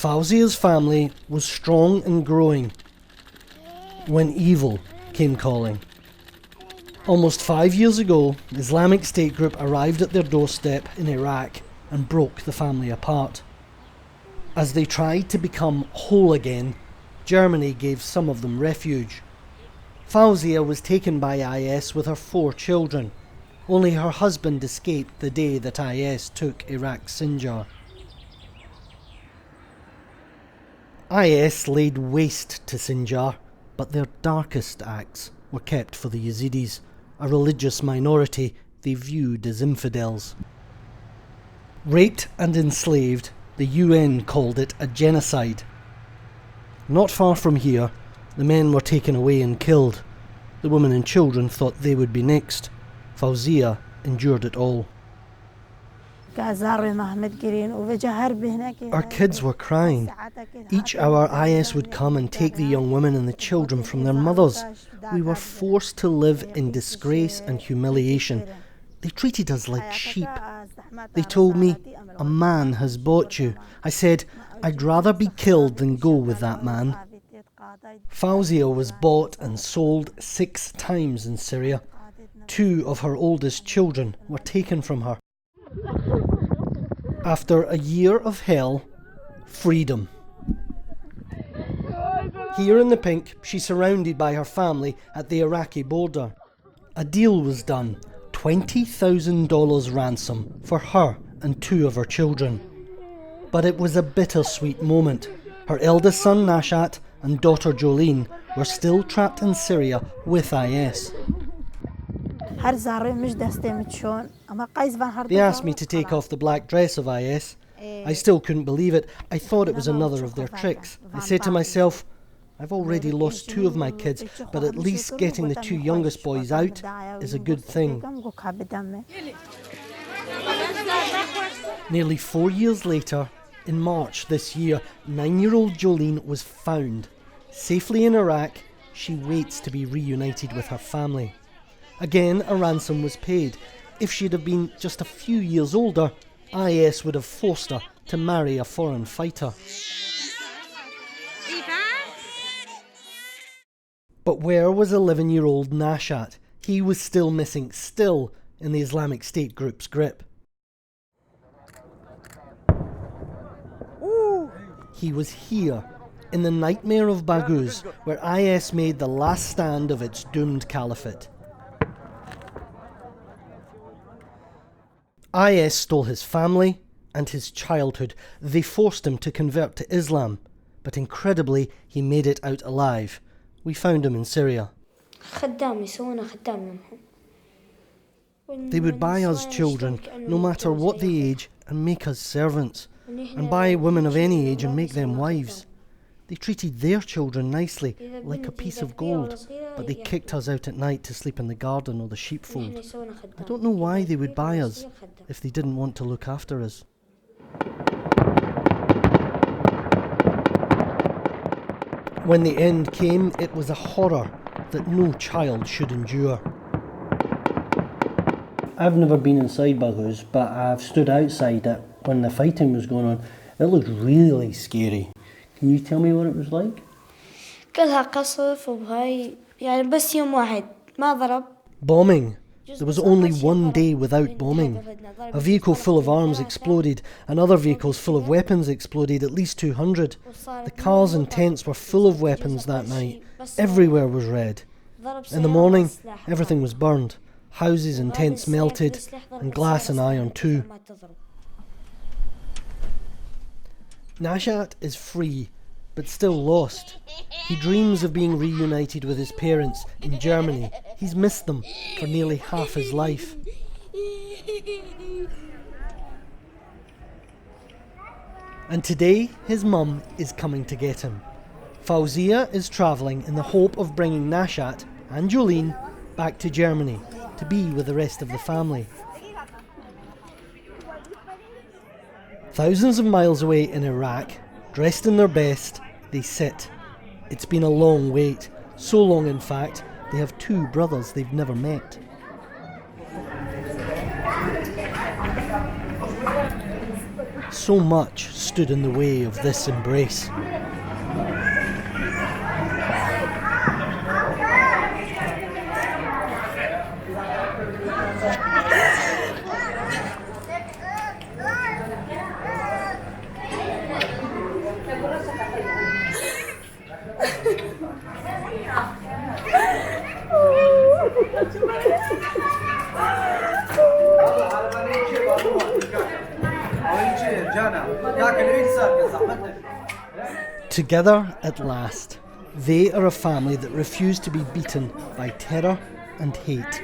Fauzia's family was strong and growing when evil came calling. Almost 5 years ago, the Islamic State group arrived at their doorstep in Iraq and broke the family apart. As they tried to become whole again, Germany gave some of them refuge. Fauzia was taken by IS with her 4 children. Only her husband escaped the day that IS took Iraq's Sinjar. IS laid waste to Sinjar, but their darkest acts were kept for the Yazidis, a religious minority they viewed as infidels. Raped and enslaved, the UN called it a genocide. Not far from here, the men were taken away and killed. The women and children thought they would be next. Fauzia endured it all. Our kids were crying. Each hour IS would come and take the young women and the children from their mothers. We were forced to live in disgrace and humiliation. They treated us like sheep. They told me, "A man has bought you." I said, "I'd rather be killed than go with that man." Fauzia was bought and sold 6 times in Syria. 2 of her oldest children were taken from her. After a year of hell, freedom. Here in the pink, she's surrounded by her family at the Iraqi border. A deal was done, $20,000 ransom for her and 2 of her children. But it was a bittersweet moment. Her eldest son Nashat and daughter Jolene were still trapped in Syria with IS. They asked me to take off the black dress of IS. I still couldn't believe it. I thought it was another of their tricks. I said to myself, I've already lost 2 of my kids, but at least getting the 2 youngest boys out is a good thing. Nearly 4 years later, in March this year, 9-year-old Jolene was found. Safely in Iraq, she waits to be reunited with her family. Again, a ransom was paid. If she'd have been just a few years older, IS would have forced her to marry a foreign fighter. But where was 11-year-old Nashat? He was still missing, still in the Islamic State group's grip. He was here, in the nightmare of Baghouz, where IS made the last stand of its doomed caliphate. IS stole his family and his childhood. They forced him to convert to Islam, but incredibly, he made it out alive. We found him in Syria. They would buy us children, no matter what the age, and make us servants, and buy women of any age and make them wives. They treated their children nicely, like a piece of gold, but they kicked us out at night to sleep in the garden or the sheepfold. I don't know why they would buy us if they didn't want to look after us. When the end came, it was a horror that no child should endure. I've never been inside Baghouz, but I've stood outside it when the fighting was going on. It looked really scary. Can you tell me what it was like? Bombing. There was only one day without bombing. A vehicle full of arms exploded, and other vehicles full of weapons exploded, at least 200. The cars and tents were full of weapons that night. Everywhere was red. In the morning, everything was burned. Houses and tents melted, and glass and iron too. Nashat is free, but still lost. He dreams of being reunited with his parents in Germany. He's missed them for nearly half his life. And today, his mum is coming to get him. Fauzia is travelling in the hope of bringing Nashat and Jolene back to Germany to be with the rest of the family. Thousands of miles away in Iraq, dressed in their best, they sit. It's been a long wait. So long, in fact, they have 2 brothers they've never met. so much stood in the way of this embrace. Together at last, they are a family that refuse to be beaten by terror and hate.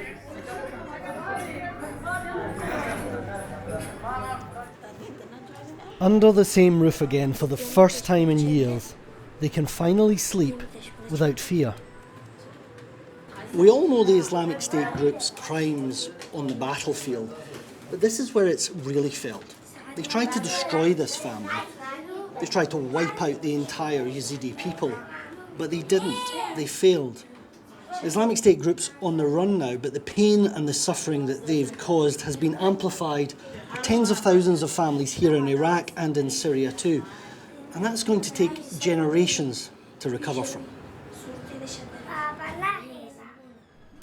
Under the same roof again for the first time in years, they can finally sleep without fear. We all know the Islamic State group's crimes on the battlefield, but this is where it's really felt. They tried to destroy this family. They tried to wipe out the entire Yazidi people, but they didn't. They failed. The Islamic State group's on the run now, but the pain and the suffering that they've caused has been amplified for tens of thousands of families here in Iraq and in Syria too. And that's going to take generations to recover from.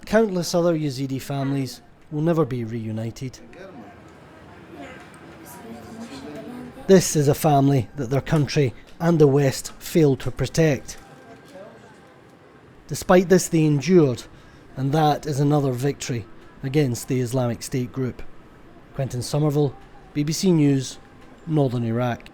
Countless other Yazidi families will never be reunited. This is a family that their country and the West failed to protect. Despite this, they endured, and that is another victory against the Islamic State group. Quentin Somerville, BBC News, Northern Iraq.